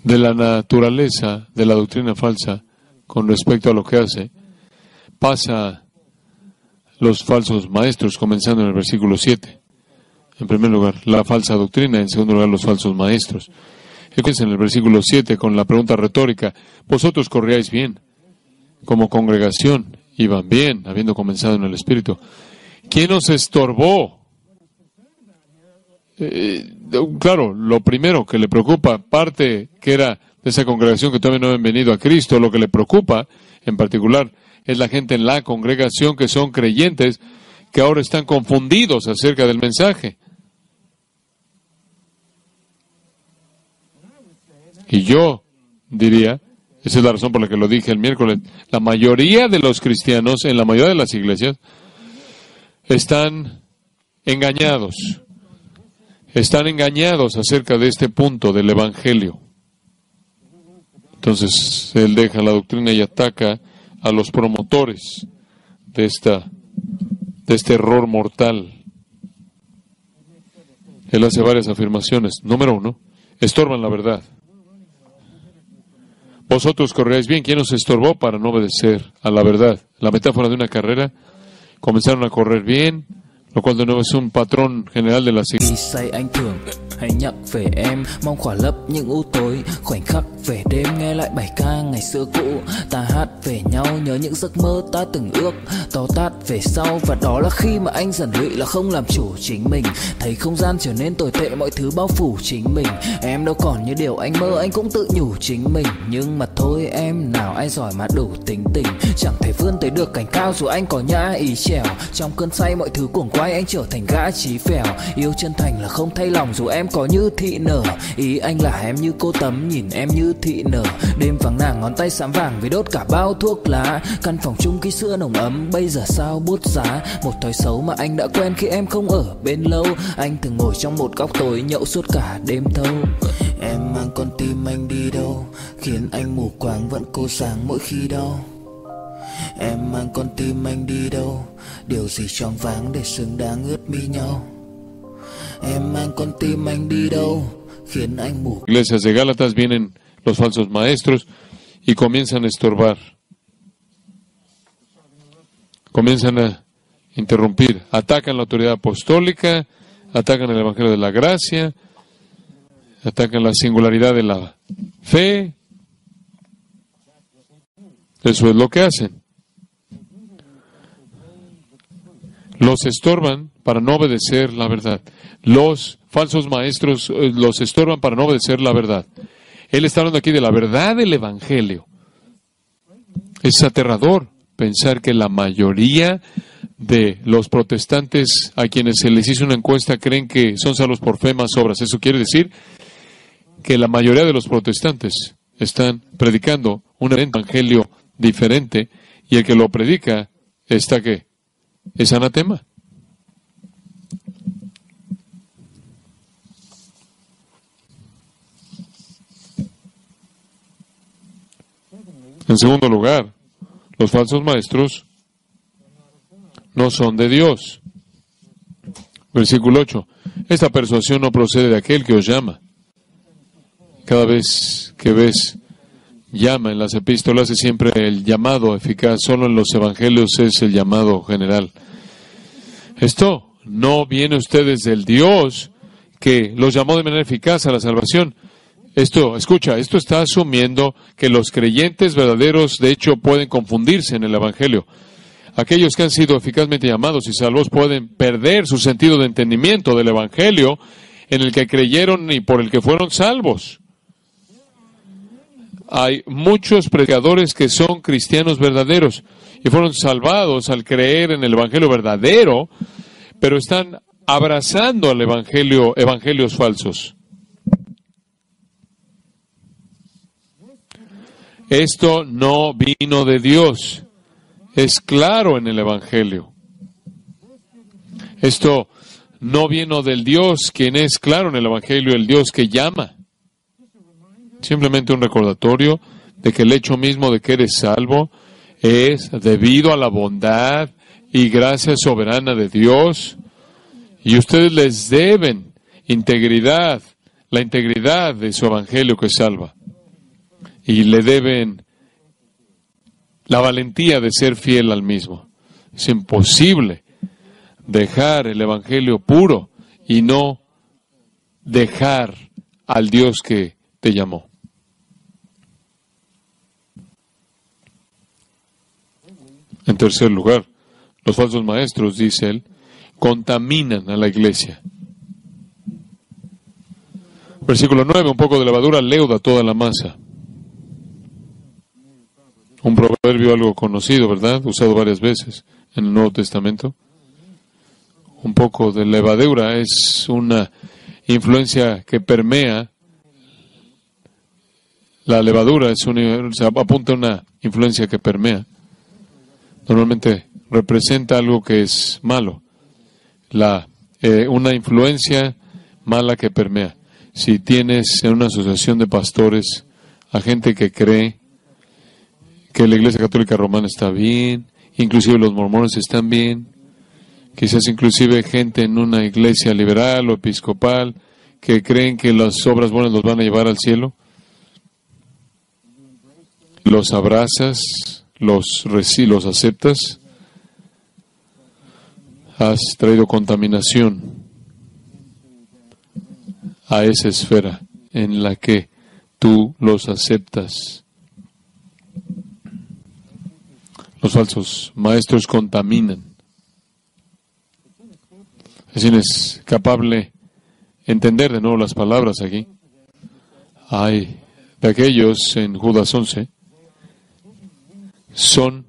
De la naturaleza de la doctrina falsa con respecto a lo que hace, pasa los falsos maestros, comenzando en el versículo 7. En primer lugar, la falsa doctrina, en segundo lugar, los falsos maestros. Empieza en el versículo 7 con la pregunta retórica: vosotros corríais bien, como congregación, iban bien, habiendo comenzado en el Espíritu. ¿Quién os estorbó? Claro, lo primero que le preocupa, parte que era de esa congregación que todavía no habían venido a Cristo, lo que le preocupa en particular es la gente en la congregación que son creyentes, que ahora están confundidos acerca del mensaje. Y yo diría, esa es la razón por la que lo dije el miércoles, la mayoría de los cristianos en la mayoría de las iglesias están engañados. Están engañados acerca de este punto del Evangelio. Entonces, él deja la doctrina y ataca a los promotores de este error mortal. Él hace varias afirmaciones. Número 1, estorban la verdad. Vosotros corríais bien. ¿Quién os estorbó para no obedecer a la verdad? La metáfora de una carrera. Comenzaron a correr bien, lo cual de nuevo es un patrón general de las iglesias. Hãy nhắc về em, mong khỏa lấp những u tối. Khoảnh khắc về đêm nghe lại bài ca ngày xưa cũ. Ta hát về nhau nhớ những giấc mơ ta từng ước. To tát về sau và đó là khi mà anh dần lụy là không làm chủ chính mình. Thấy không gian trở nên tồi tệ, mọi thứ bao phủ chính mình. Em đâu còn như điều anh mơ, anh cũng tự nhủ chính mình. Nhưng mà thôi em, nào ai giỏi mà đủ tính tình. Chẳng thể vươn tới được cảnh cao dù anh có nhã ý trèo. Trong cơn say mọi thứ cuồng quay, anh trở thành gã chí phèo. Yêu chân thành là không thay lòng dù em có như thị nở. Ý anh là em như cô Tấm, nhìn em như thị nở. Đêm vắng nàng ngón tay xám vàng vì đốt cả bao thuốc lá. Căn phòng chung ký sữa nồng ấm, bây giờ sao bút giá. Một thói xấu mà anh đã quen khi em không ở bên lâu. Anh thường ngồi trong một góc tối nhậu suốt cả đêm thâu. Em mang con tim anh đi đâu, khiến anh mù quáng vẫn cô sáng mỗi khi đau. Em mang con tim anh đi đâu, điều gì choáng váng để xứng đáng ướt mi nhau. Em mang con tim anh đi đâu, khiến anh mù. Iglesias de Gálatas vienen los falsos maestros y comienzan a estorbar. Comienzan a interrumpir. Atacan la autoridad apostólica, atacan el Evangelio de la gracia, atacan la singularidad de la fe. Eso es lo que hacen. Los estorban para no obedecer la verdad. Los falsos maestros los estorban para no obedecer la verdad. Él está hablando aquí de la verdad del Evangelio. Es aterrador pensar que la mayoría de los protestantes a quienes se les hizo una encuesta creen que son salvos por fe más obras. Eso quiere decir que la mayoría de los protestantes están predicando un evangelio diferente y el que lo predica está ¿qué? Es anatema. En segundo lugar, los falsos maestros no son de Dios. Versículo 8. Esta persuasión no procede de aquel que os llama. Cada vez que ves llama en las epístolas es siempre el llamado eficaz. Solo en los evangelios es el llamado general. Esto no viene a ustedes del Dios que los llamó de manera eficaz a la salvación. Esto está asumiendo que los creyentes verdaderos, de hecho, pueden confundirse en el Evangelio. Aquellos que han sido eficazmente llamados y salvos pueden perder su sentido de entendimiento del Evangelio en el que creyeron y por el que fueron salvos. Hay muchos predicadores que son cristianos verdaderos y fueron salvados al creer en el Evangelio verdadero, pero están abrazando al evangelios falsos. Esto no vino de Dios. Es claro en el Evangelio. Esto no vino del Dios, quien es claro en el Evangelio, el Dios que llama. Simplemente un recordatorio de que el hecho mismo de que eres salvo es debido a la bondad y gracia soberana de Dios. Y ustedes les deben integridad, la integridad de su Evangelio que salva. Y le deben la valentía de ser fiel al mismo. Es imposible dejar el Evangelio puro y no dejar al Dios que te llamó. En tercer lugar, los falsos maestros, dice él, contaminan a la iglesia. Versículo 9, un poco de levadura leuda toda la masa. Un proverbio algo conocido, ¿verdad? Usado varias veces en el Nuevo Testamento. Un poco de levadura es una influencia que permea. La levadura apunta a una influencia que permea. Normalmente representa algo que es malo. Una influencia mala que permea. Si tienes en una asociación de pastores a gente que cree que la Iglesia Católica Romana está bien, inclusive los mormones están bien, quizás inclusive gente en una iglesia liberal o episcopal que creen que las obras buenas los van a llevar al cielo, los abrazas, los aceptas, has traído contaminación a esa esfera en la que tú los aceptas. Los falsos maestros contaminan. Es inescapable entender de nuevo las palabras aquí. Hay de aquellos en Judas 11, son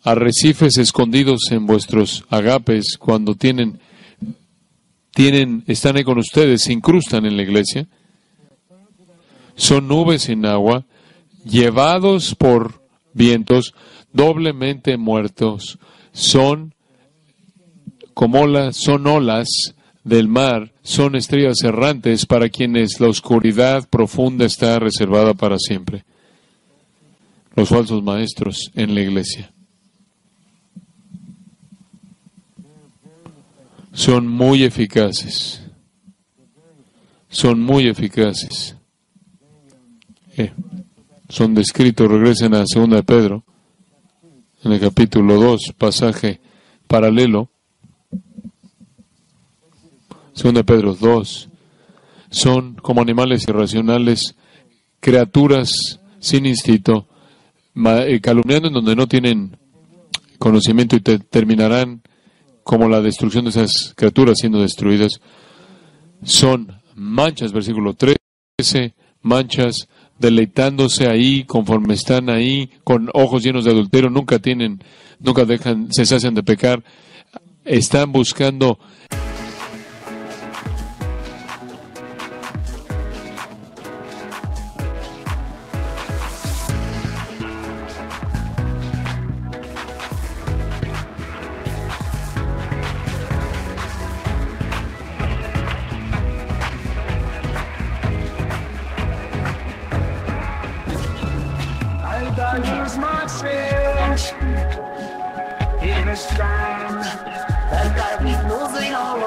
arrecifes escondidos en vuestros agapes cuando están ahí con ustedes, se incrustan en la iglesia. Son nubes sin agua, llevados por vientos, doblemente muertos. Son olas del mar, son estrellas errantes para quienes la oscuridad profunda está reservada para siempre. Los falsos maestros en la iglesia son muy eficaces. Son muy eficaces. Son descritos, regresen a 2 de Pedro, en el capítulo 2, pasaje paralelo. 2 de Pedro 2. Son como animales irracionales, criaturas sin instinto, calumniando en donde no tienen conocimiento y terminarán como la destrucción de esas criaturas siendo destruidas. Son manchas, versículo 13, manchas deleitándose ahí conforme están ahí, con ojos llenos de adulterio, nunca se sacian de pecar, están buscando Use my change in a stand, and I be losing all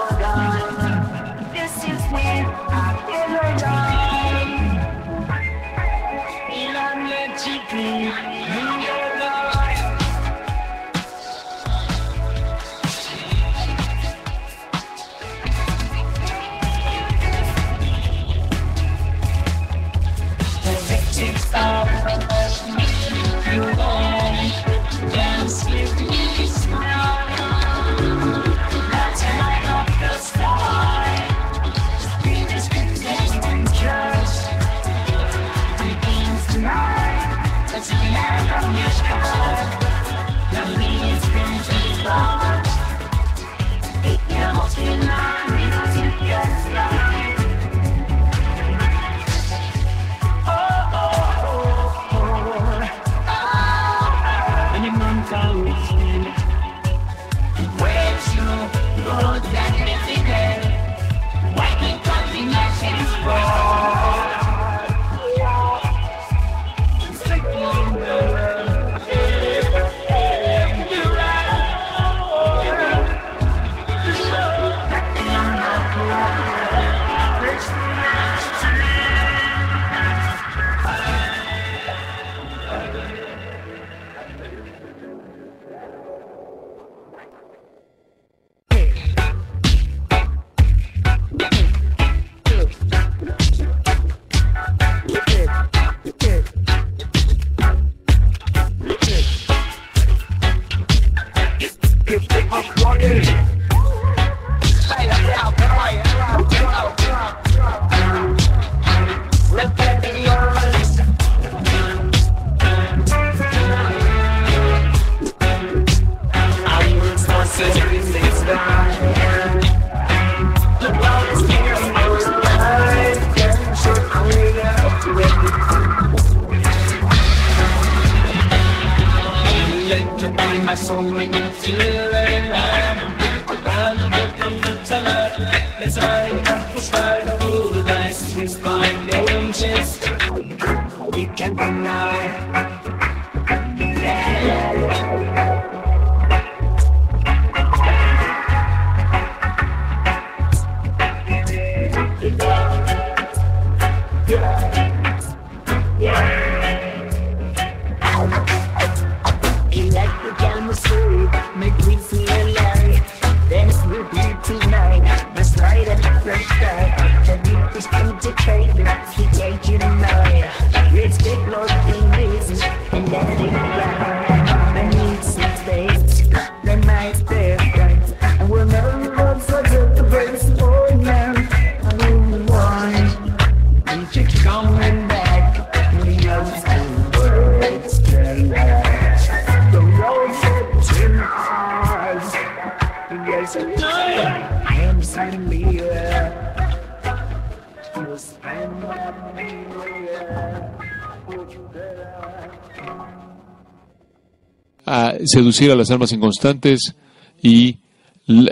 A seducir a las almas inconstantes y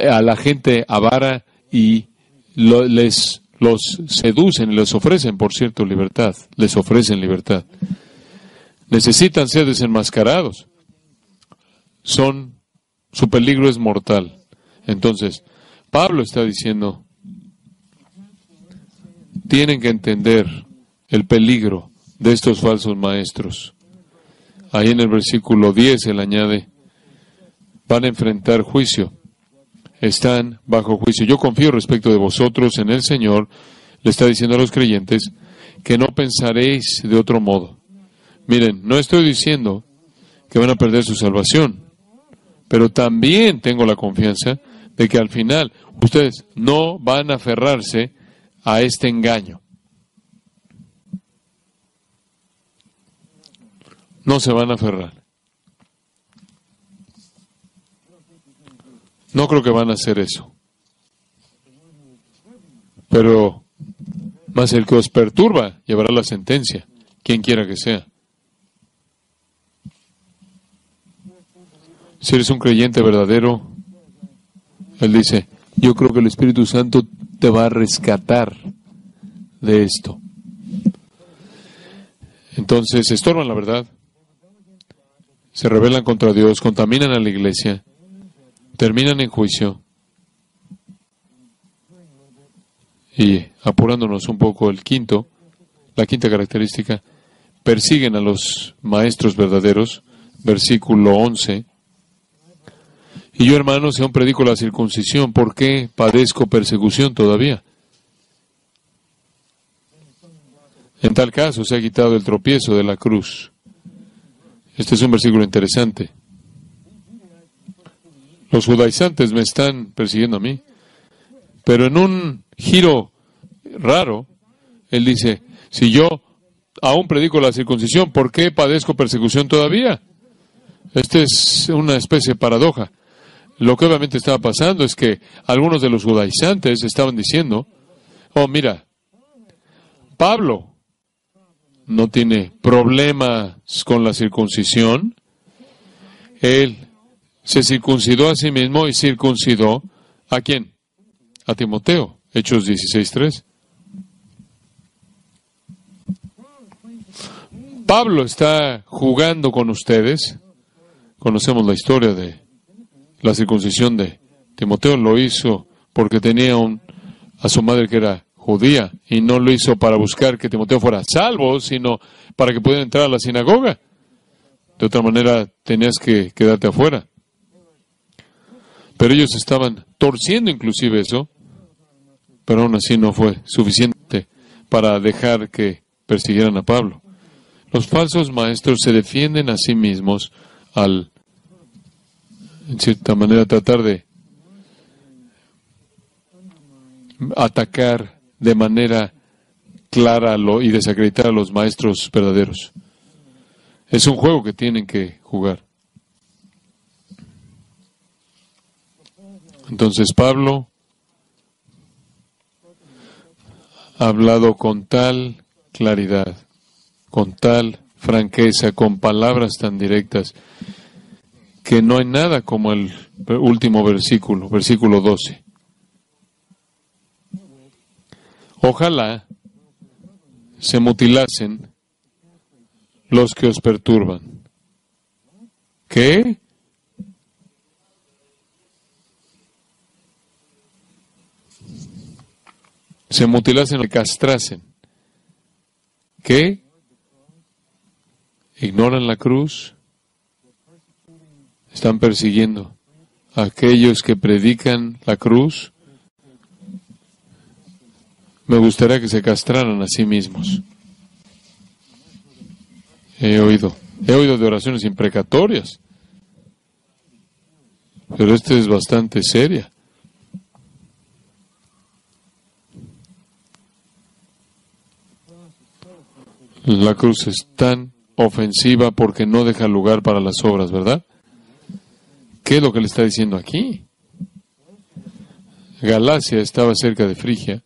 a la gente avara y los seducen y les ofrecen, por cierto, libertad. Les ofrecen libertad. Necesitan ser desenmascarados. Su peligro es mortal. Entonces, Pablo está diciendo, tienen que entender el peligro de estos falsos maestros. Ahí en el versículo 10 él añade, van a enfrentar juicio. Están bajo juicio. Yo confío respecto de vosotros en el Señor, le está diciendo a los creyentes, que no pensaréis de otro modo. Miren, no estoy diciendo que van a perder su salvación, pero también tengo la confianza de que al final ustedes no van a aferrarse a este engaño. No se van a aferrar. No creo que van a hacer eso. Pero, más el que os perturba llevará la sentencia, quien quiera que sea. Si eres un creyente verdadero, él dice, yo creo que el Espíritu Santo te va a rescatar de esto. Entonces, estorban la verdad, se rebelan contra Dios, contaminan a la iglesia, terminan en juicio. Y apurándonos un poco, la quinta característica, persiguen a los maestros verdaderos, versículo 11. Y yo, hermanos, si aún predico la circuncisión, ¿por qué padezco persecución todavía? En tal caso se ha quitado el tropiezo de la cruz. Este es un versículo interesante. Los judaizantes me están persiguiendo a mí, pero en un giro raro, él dice, si yo aún predico la circuncisión, ¿por qué padezco persecución todavía? Esta es una especie de paradoja. Lo que obviamente estaba pasando es que algunos de los judaizantes estaban diciendo, oh, mira, Pablo no tiene problemas con la circuncisión. Él se circuncidó a sí mismo y circuncidó ¿a quién? A Timoteo. Hechos 16:3. Pablo está jugando con ustedes. Conocemos la historia de la circuncisión de Timoteo. Lo hizo porque tenía a su madre que era judía, y no lo hizo para buscar que Timoteo fuera salvo, sino para que pudiera entrar a la sinagoga. De otra manera, tenías que quedarte afuera. Pero ellos estaban torciendo inclusive eso, pero aún así no fue suficiente para dejar que persiguieran a Pablo. Los falsos maestros se defienden a sí mismos al, en cierta manera, tratar de atacar de manera clara y desacreditar a los maestros verdaderos. Es un juego que tienen que jugar. Entonces Pablo ha hablado con tal claridad, con tal franqueza, con palabras tan directas, que no hay nada como el último versículo, versículo 12. Ojalá se mutilasen los que os perturban. ¿Qué? Se mutilasen o castrasen. ¿Qué? Ignoran la cruz. Están persiguiendo a aquellos que predican la cruz. Me gustaría que se castraran a sí mismos. He oído de oraciones imprecatorias, pero esta es bastante seria. La cruz es tan ofensiva porque no deja lugar para las obras, ¿verdad? ¿Qué es lo que le está diciendo aquí? Galacia estaba cerca de Frigia,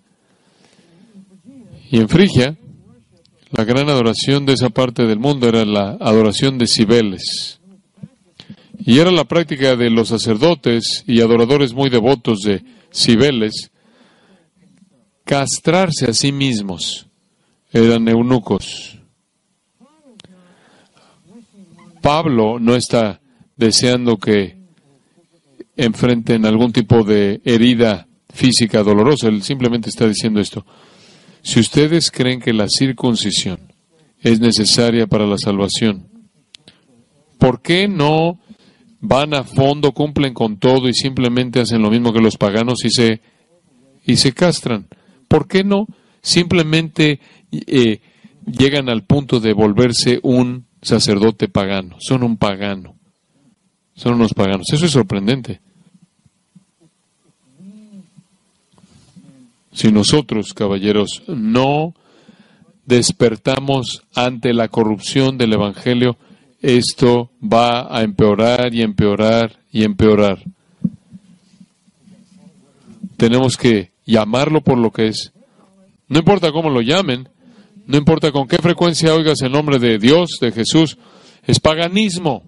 y en Frigia la gran adoración de esa parte del mundo era la adoración de Cibeles. Y era la práctica de los sacerdotes y adoradores muy devotos de Cibeles castrarse a sí mismos. Eran eunucos. Pablo no está deseando que enfrenten algún tipo de herida física dolorosa. Él simplemente está diciendo esto. Si ustedes creen que la circuncisión es necesaria para la salvación, ¿por qué no van a fondo, cumplen con todo y simplemente hacen lo mismo que los paganos y se castran? ¿Por qué no simplemente llegan al punto de volverse un sacerdote pagano? Son un pagano. Son unos paganos. Eso es sorprendente. Si nosotros, caballeros, no despertamos ante la corrupción del Evangelio, esto va a empeorar y empeorar y empeorar. Tenemos que llamarlo por lo que es. No importa cómo lo llamen, no importa con qué frecuencia oigas el nombre de Dios, de Jesús, es paganismo.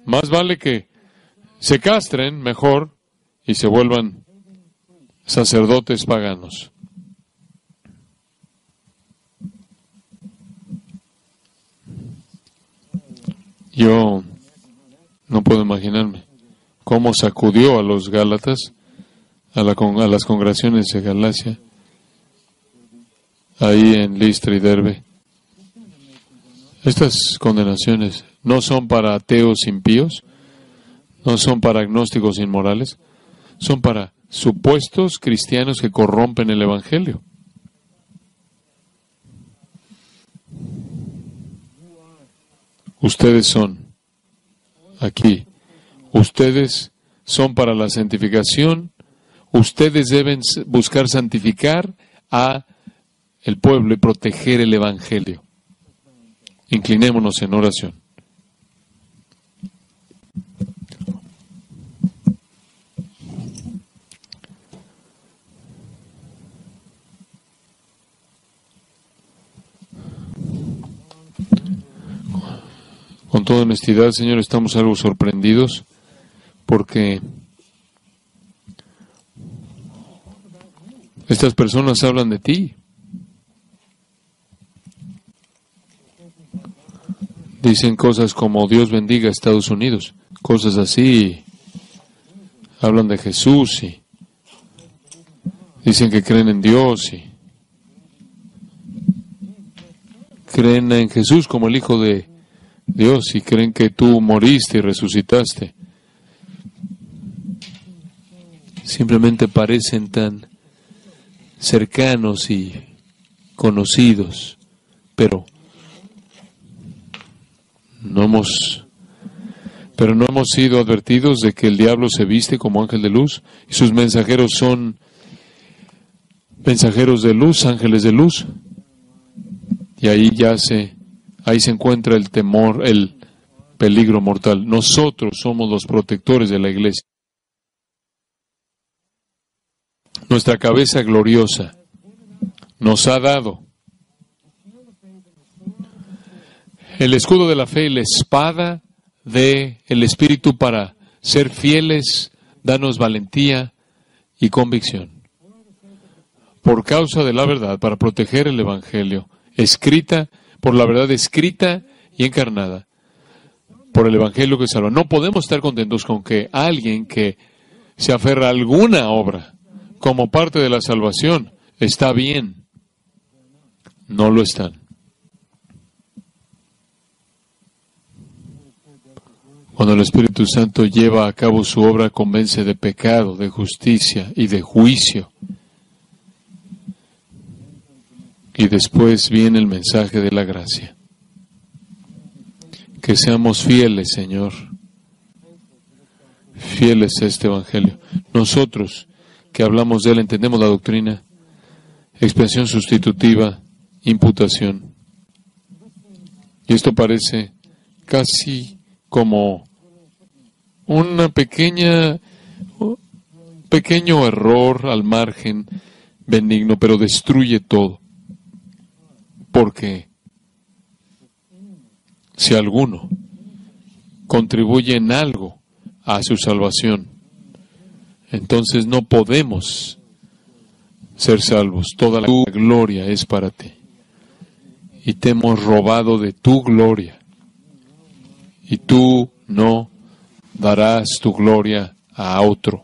Más vale que se castren mejor y se vuelvan sacerdotes paganos. Yo no puedo imaginarme cómo sacudió a los Gálatas, a las congregaciones de Galacia, ahí en Listra y Derbe. Estas condenaciones no son para ateos impíos, no son para agnósticos inmorales, son para supuestos cristianos que corrompen el Evangelio. Ustedes son aquí. Ustedes son para la santificación. Ustedes deben buscar santificar a el pueblo y proteger el Evangelio. Inclinémonos en oración. Con toda honestidad, Señor, estamos algo sorprendidos porque estas personas hablan de ti. Dicen cosas como Dios bendiga a Estados Unidos, cosas así. Hablan de Jesús y dicen que creen en Dios y creen en Jesús como el Hijo de Dios y creen que tú moriste y resucitaste. Simplemente parecen tan cercanos y conocidos, pero no hemos sido advertidos de que el diablo se viste como ángel de luz y sus mensajeros son mensajeros de luz, ángeles de luz. Y ahí se encuentra el temor, el peligro mortal. Nosotros somos los protectores de la iglesia. Nuestra cabeza gloriosa nos ha dado el escudo de la fe y la espada del Espíritu para ser fieles, danos valentía y convicción. Por causa de la verdad, para proteger el Evangelio, escrita, por la verdad escrita y encarnada, por el Evangelio que salva. No podemos estar contentos con que alguien que se aferra a alguna obra como parte de la salvación está bien. No lo están. Cuando el Espíritu Santo lleva a cabo su obra, convence de pecado, de justicia y de juicio. Y después viene el mensaje de la gracia. Que seamos fieles, Señor. Fieles a este Evangelio. Nosotros que hablamos de él, entendemos la doctrina, expiación sustitutiva, imputación. Y esto parece casi como un pequeño error al margen benigno, pero destruye todo. Porque si alguno contribuye en algo a su salvación, entonces no podemos ser salvos. Toda la gloria es para ti. Y te hemos robado de tu gloria. Y tú no darás tu gloria a otro.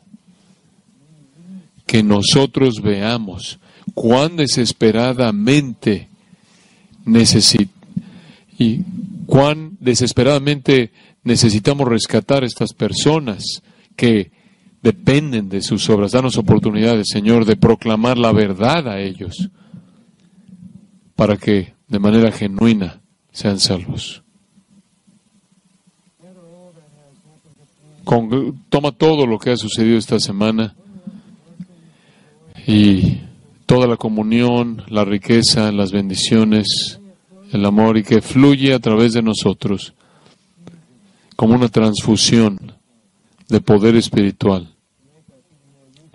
Que nosotros veamos cuán desesperadamente necesitamos rescatar a estas personas que dependen de sus obras. Danos oportunidades, Señor, de proclamar la verdad a ellos para que de manera genuina sean salvos. Toma todo lo que ha sucedido esta semana y toda la comunión, la riqueza, las bendiciones, el amor, y que fluye a través de nosotros como una transfusión de poder espiritual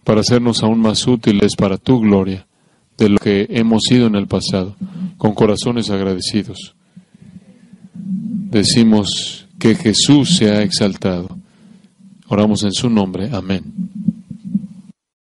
para hacernos aún más útiles para tu gloria de lo que hemos sido en el pasado, con corazones agradecidos. Decimos que Jesús sea exaltado. Oramos en su nombre. Amén.